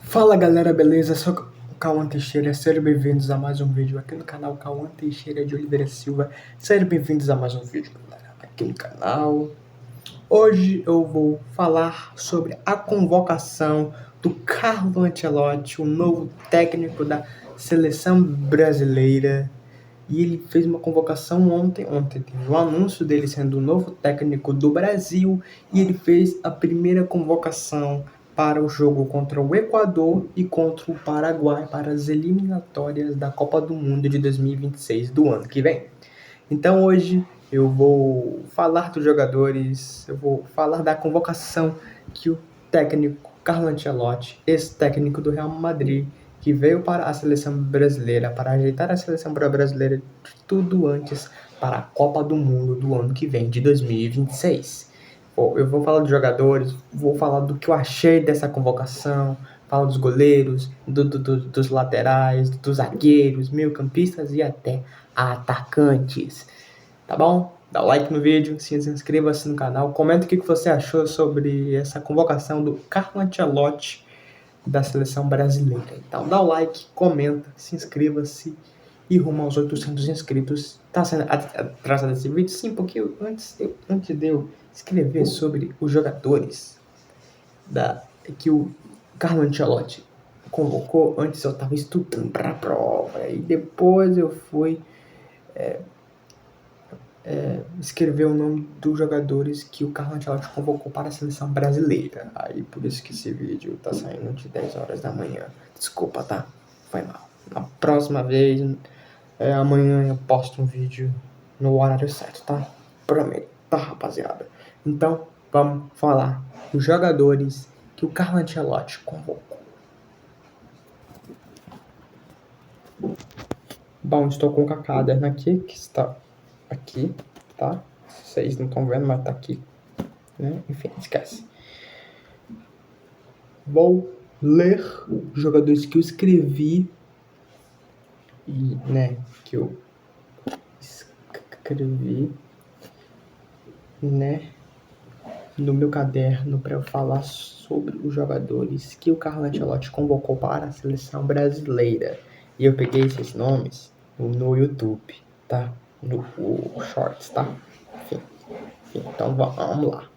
Fala galera, beleza? Sou o Cauã Teixeira, sejam bem-vindos a mais um vídeo aqui no canal Cauã Teixeira de Oliveira Silva. Sejam bem-vindos a mais um vídeo, galera, aqui no canal. Hoje eu vou falar sobre a convocação do Carlo Ancelotti, o novo técnico da seleção brasileira. E ele fez uma convocação ontem teve o anúncio dele sendo o novo técnico do Brasil, e ele fez a primeira convocação para o jogo contra o Equador e contra o Paraguai para as eliminatórias da Copa do Mundo de 2026 do ano que vem. Então hoje eu vou falar dos jogadores, eu vou falar da convocação que o técnico Carlo Ancelotti, ex-técnico do Real Madrid, que veio para a seleção brasileira, para ajeitar a seleção brasileira de tudo antes para a Copa do Mundo do ano que vem, de 2026. Eu vou falar dos jogadores, vou falar do que eu achei dessa convocação, falo dos goleiros, dos laterais, dos zagueiros, meio-campistas e até atacantes. Tá bom? Dá o like no vídeo, se inscreva-se no canal, comenta o que você achou sobre essa convocação do Carlo Ancelotti da seleção brasileira. Então dá o like, comenta, se inscreva-se e rumo aos 800 inscritos. Tá sendo atrasado esse vídeo? Sim, porque antes de eu escrever sobre os jogadores que o Carlo Ancelotti convocou, antes eu estava estudando para a prova, e depois eu fui escrever o nome dos jogadores que o Carlo Ancelotti convocou para a seleção brasileira. Aí por isso que esse vídeo tá saindo de 10 horas da manhã. Desculpa, tá? Foi mal. Na próxima vez, amanhã eu posto um vídeo no horário certo, tá? Prometo, tá, rapaziada? Então, vamos falar dos jogadores que o Carlo Ancelotti convocou. Bom, estou com o caderno aqui, que está aqui, tá? Vocês não estão vendo, mas tá aqui, né? Enfim, esquece. Vou ler os jogadores que eu escrevi e, né, que eu escrevi, né, no meu caderno para eu falar sobre os jogadores que o Carlo Ancelotti convocou para a seleção brasileira. E eu peguei esses nomes no YouTube, tá? No Shorts, tá? Enfim, então vamos lá.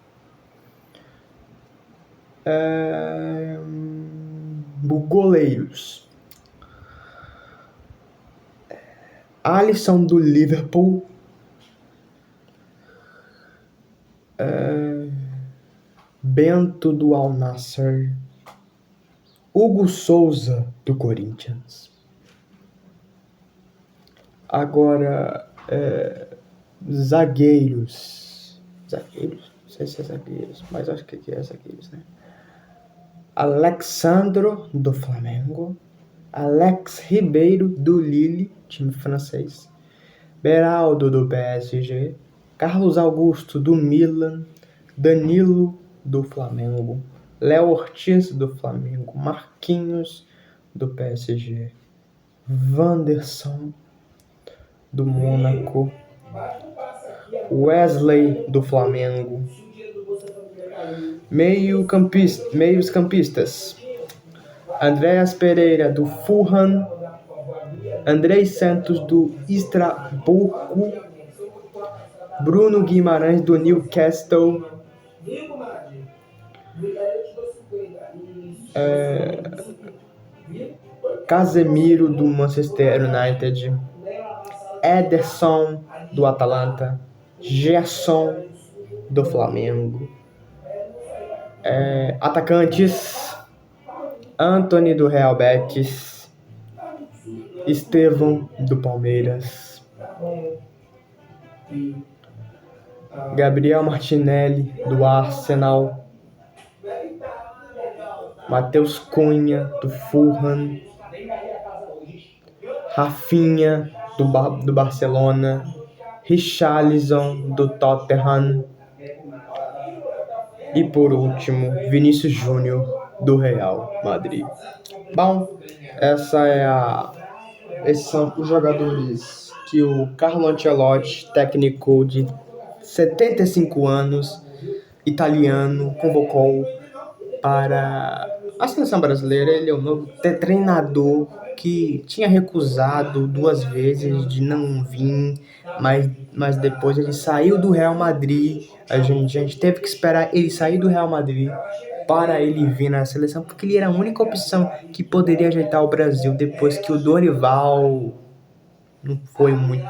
Goleiros. Alisson do Liverpool. Bento do Al Nassr. Hugo Souza do Corinthians. Agora, zagueiros. Zagueiros? Não sei se é zagueiros, mas acho que é zagueiros, né? Alexandro do Flamengo. Alex Ribeiro do Lille, time francês. Beraldo do PSG. Carlos Augusto do Milan. Danilo do Flamengo. Léo Ortiz do Flamengo. Marquinhos do PSG. Wanderson do Mônaco. Wesley do Flamengo. Meios campistas. Andreas Pereira do Fulham. Andrei Santos do Estrasburgo. Bruno Guimarães do Newcastle. Casemiro do Manchester United. Ederson do Atalanta. Gerson do Flamengo. Atacantes: Antony do Real Betis. Estevão do Palmeiras. Gabriel Martinelli do Arsenal. Matheus Cunha do Fulham. Rafinha do Barcelona. Richarlison do Tottenham. E por último, Vinícius Júnior do Real Madrid. Bom, esses são os jogadores que o Carlo Ancelotti, técnico de 75 anos, italiano, convocou para A seleção brasileira, ele é o novo treinador que tinha recusado 2 vezes de não vir, mas depois ele saiu do Real Madrid. A gente teve que esperar ele sair do Real Madrid para ele vir na seleção, porque ele era a única opção que poderia ajeitar o Brasil depois que o Dorival não foi muito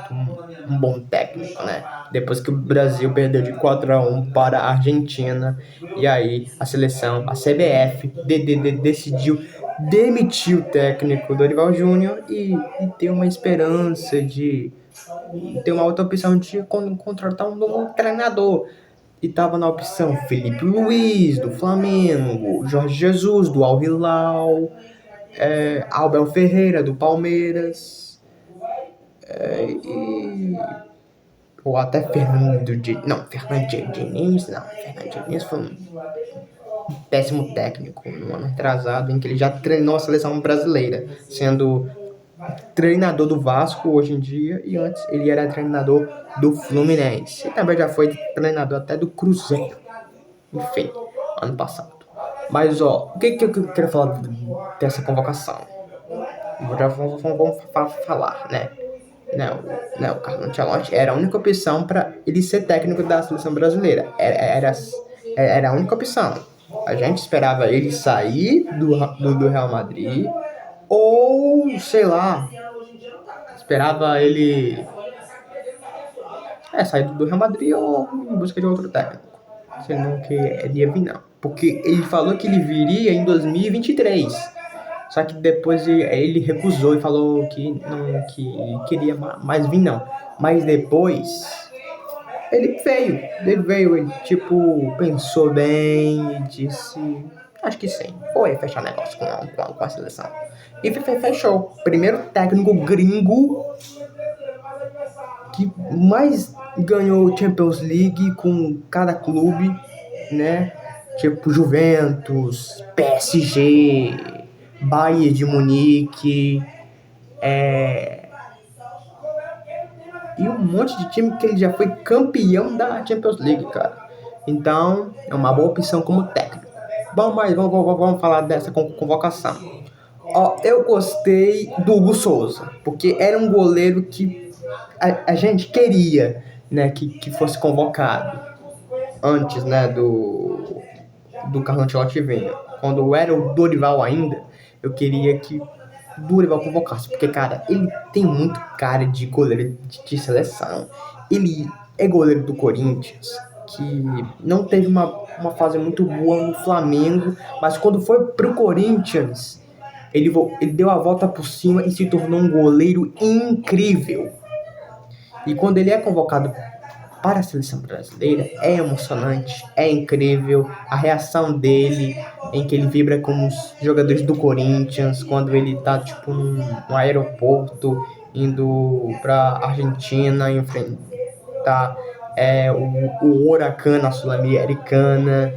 um bom técnico, né? Depois que o Brasil perdeu de 4-1 para a Argentina, e aí a seleção, a CBF, decidiu demitir o técnico Dorival Júnior e ter uma esperança de ter uma outra opção de contratar um novo treinador. E tava na opção Felipe Luiz, do Flamengo, Jorge Jesus, do Al Hilal, Abel Ferreira, do Palmeiras, e ou até Fernando Diniz. Não, Fernando Diniz não. Fernando Diniz foi um péssimo técnico no ano retrasado, em que ele já treinou a seleção brasileira, sendo treinador do Vasco hoje em dia, e antes ele era treinador do Fluminense. E também já foi treinador até do Cruzeiro. Enfim, ano passado. Mas, ó, o que eu quero falar dessa convocação? Já vamos falar, né? Não, o Carlo Ancelotti era a única opção para ele ser técnico da seleção brasileira. Era a única opção. A gente esperava ele sair do Real Madrid, ou, sei lá, esperava ele sair do Real Madrid ou em busca de outro técnico. Se ele não queria vir, não. Porque ele falou que ele viria em 2023. Só que depois ele recusou e falou que não queria mais vir, não. Mas depois ele veio, tipo, pensou bem e disse, acho que sim, foi fechar negócio com a seleção. E fechou. Primeiro técnico gringo que mais ganhou Champions League com cada clube, né? Tipo Juventus, PSG, Bayern de Munique, e um monte de time que ele já foi campeão da Champions League, cara. Então, é uma boa opção como técnico. Vamos falar dessa convocação. Ó, eu gostei do Hugo Souza, porque era um goleiro que a gente queria, né, que fosse convocado antes, né, do Carlo Ancelotti vir. Quando era o Dorival ainda, eu queria que o Dorival convocasse, porque, cara, ele tem muito cara de goleiro de seleção. Ele é goleiro do Corinthians, que não teve uma fase muito boa no Flamengo, mas quando foi pro Corinthians, ele deu a volta por cima e se tornou um goleiro incrível. E quando ele é convocado para a seleção brasileira, é emocionante, é incrível a reação dele, em que ele vibra com os jogadores do Corinthians, quando ele tá, tipo, num aeroporto, indo pra Argentina, enfrentar o Huracan na Sul-Americana.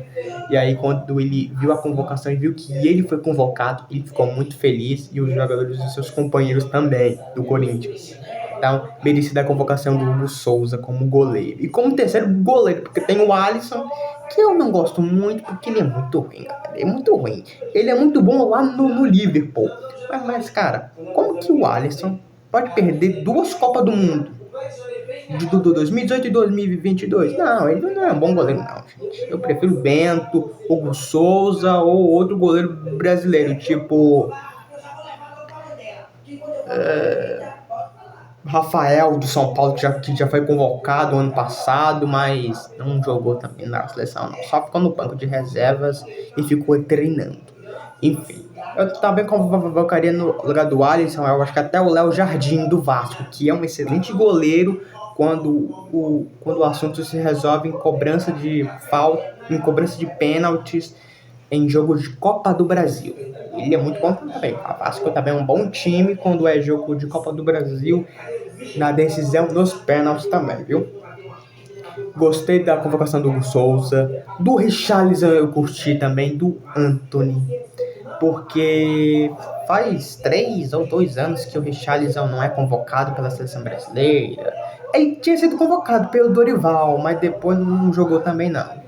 E aí, quando ele viu a convocação e viu que ele foi convocado, ele ficou muito feliz, e os jogadores e seus companheiros também, do Corinthians. Então, merecida a convocação do Hugo Souza como goleiro. E como terceiro goleiro, porque tem o Alisson, que eu não gosto muito, porque ele é muito ruim, cara. Ele é muito ruim. Ele é muito bom lá no Liverpool. Mas, cara, como que o Alisson pode perder 2 Copas do Mundo? De 2018 e 2022? Não, ele não é um bom goleiro, não, gente. Eu prefiro Bento, Hugo Souza ou outro goleiro brasileiro, tipo Rafael do São Paulo, que já foi convocado ano passado, mas não jogou também na seleção, não. Só ficou no banco de reservas e ficou treinando. Enfim, eu também convocaria no lugar do Alisson, eu acho que até o Léo Jardim do Vasco, que é um excelente goleiro quando o assunto se resolve em cobrança de falta, em cobrança de pênaltis em jogo de Copa do Brasil. Ele é muito bom também. O Vasco também é um bom time quando é jogo de Copa do Brasil, na decisão nos pênaltis também, viu? Gostei da convocação do Hugo Souza, do Richarlison eu curti também, do Antony, porque faz 3 ou 2 anos que o Richarlison não é convocado pela seleção brasileira. Ele tinha sido convocado pelo Dorival, mas depois não jogou também não.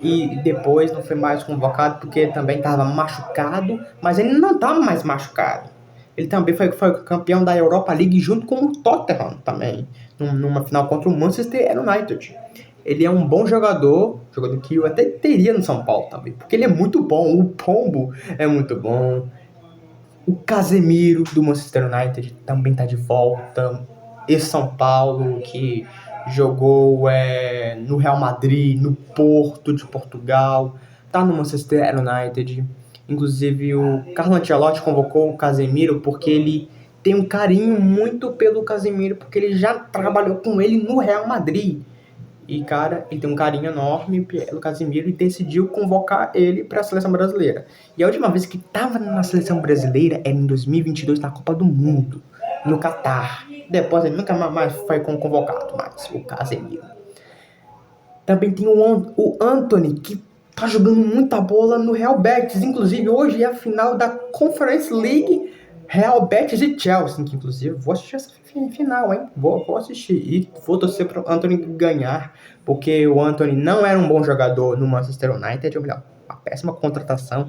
e depois não foi mais convocado porque ele também estava machucado, mas ele não estava mais machucado. Ele também foi campeão da Europa League junto com o Tottenham também, numa final contra o Manchester United. Ele é um bom jogador que eu até teria no São Paulo também, porque ele é muito bom, o Pombo é muito bom. O Casemiro do Manchester United também tá de volta. Esse São Paulo que jogou no Real Madrid, no Porto de Portugal, tá no Manchester United. Inclusive o Carlo Ancelotti convocou o Casemiro porque ele tem um carinho muito pelo Casemiro, porque ele já trabalhou com ele no Real Madrid. E, cara, ele tem um carinho enorme pelo Casemiro e decidiu convocar ele para a seleção brasileira. E a última vez que estava na seleção brasileira era em 2022, na Copa do Mundo, no Catar. Depois ele nunca mais foi convocado, mais o Casemiro. Também tem o Antony, que tá jogando muita bola no Real Betis. Inclusive, hoje é a final da Conference League, Real Betis e Chelsea, que inclusive vou assistir essa final, hein? Vou assistir e vou torcer pro Antony ganhar, porque o Antony não era um bom jogador no Manchester United, ou melhor, a péssima contratação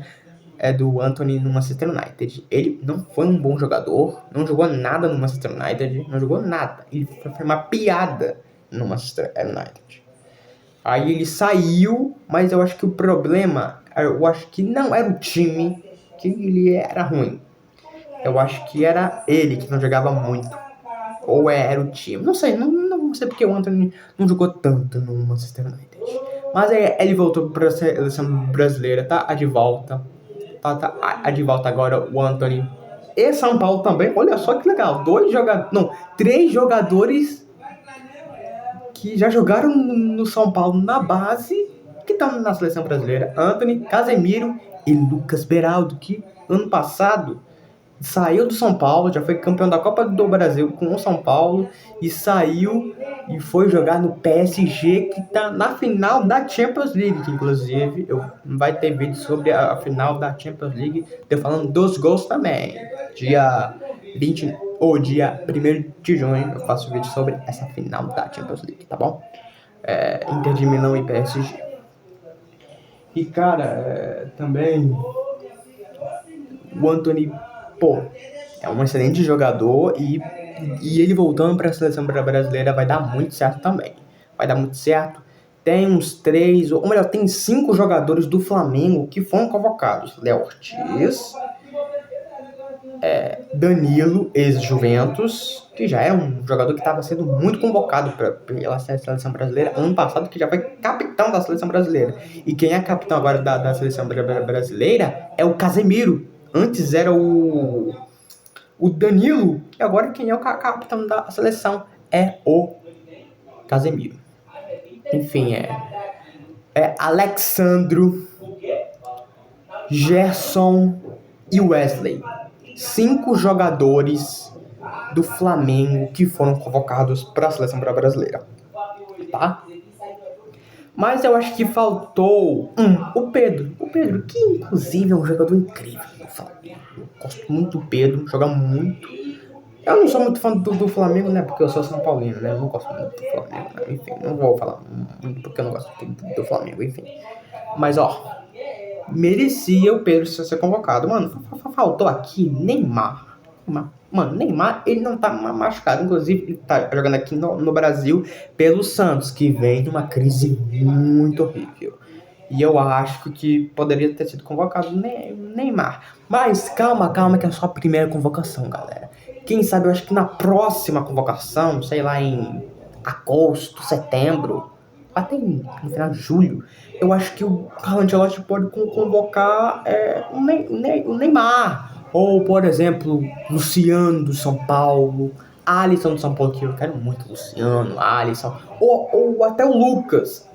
do Antony no Manchester United. Ele não foi um bom jogador, não jogou nada no Manchester United, não jogou nada. Ele foi uma piada no Manchester United. Aí ele saiu, mas eu acho que o problema, eu acho que não era o time, que ele era ruim. Eu acho que era ele que não jogava muito. Ou era o time. Não sei, não sei porque o Antony não jogou tanto no Manchester United. Mas ele voltou para a seleção brasileira, tá de volta. Tá de volta agora o Antony. E São Paulo também. Olha só que legal. 3 jogadores que já jogaram no São Paulo na base, que estão na seleção brasileira. Antony, Casemiro e Lucas Beraldo, que ano passado saiu do São Paulo, já foi campeão da Copa do Brasil com o São Paulo e saiu e foi jogar no PSG, que tá na final da Champions League, que inclusive vai ter vídeo sobre a final da Champions League, eu falando dos gols também. Dia 20 ou dia 1º de junho eu faço vídeo sobre essa final da Champions League, tá bom? Inter de Milão e PSG. E cara, também o Antony, é um excelente jogador e ele voltando para a seleção brasileira vai dar muito certo também. Vai dar muito certo. Tem uns 3, ou melhor, tem 5 jogadores do Flamengo que foram convocados. Léo Ortiz, Danilo, ex-Juventus, que já era um jogador que estava sendo muito convocado pela seleção brasileira ano passado, que já foi capitão da seleção brasileira. E quem é capitão agora da seleção brasileira é o Casemiro. Antes era o Danilo, e agora quem é o capitão da seleção é o Casemiro. Enfim, Alexandro, Gerson e Wesley. 5 jogadores do Flamengo que foram convocados para a seleção brasileira, tá? Mas eu acho que faltou o Pedro. O Pedro, que inclusive é um jogador incrível do Flamengo. Eu gosto muito do Pedro, joga muito. Eu não sou muito fã do Flamengo, né? Porque eu sou São Paulino, né? Eu não gosto muito do Flamengo, né? Enfim, não vou falar muito porque eu não gosto do Flamengo, enfim. Mas, merecia o Pedro ser convocado. Mano, faltou aqui Neymar. Mano, Neymar, ele não tá machucado. Inclusive, ele tá jogando aqui no Brasil pelo Santos, que vem de uma crise muito horrível. E eu acho que poderia ter sido convocado Neymar. Mas calma, que é só a primeira convocação, galera. Quem sabe, eu acho que na próxima convocação, sei lá, em agosto, setembro, até no final de julho, eu acho que o Carlo Ancelotti pode convocar o Neymar. Ou, por exemplo, Luciano do São Paulo, Alisson do São Paulo, que eu quero muito Luciano, Alisson, ou até o Lucas.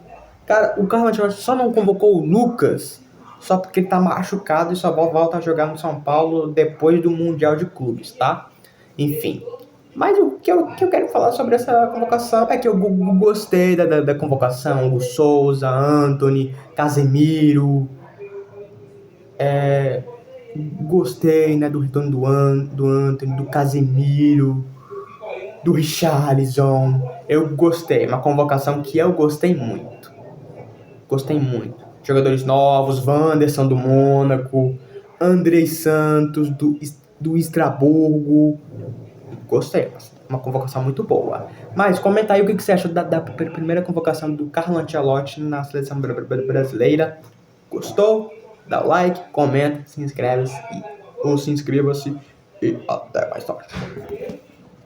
Cara, o Carlo Ancelotti só não convocou o Lucas só porque ele tá machucado e só volta a jogar no São Paulo depois do Mundial de Clubes, tá? Enfim. Mas o que eu quero falar sobre essa convocação é que eu gostei da convocação. O Souza, Antony, Casemiro. Gostei, né, do retorno do Antony, do Casemiro, do Richarlison. Eu gostei, uma convocação que eu gostei muito. Gostei muito. jogadores novos, Wanderson do Mônaco, Andrei Santos do Estraburgo. Gostei, uma convocação muito boa. Mas comenta aí o que você acha da primeira convocação do Carlo Ancelotti na seleção brasileira. Gostou? Dá o like, comenta, se inscreve-se e até mais tarde.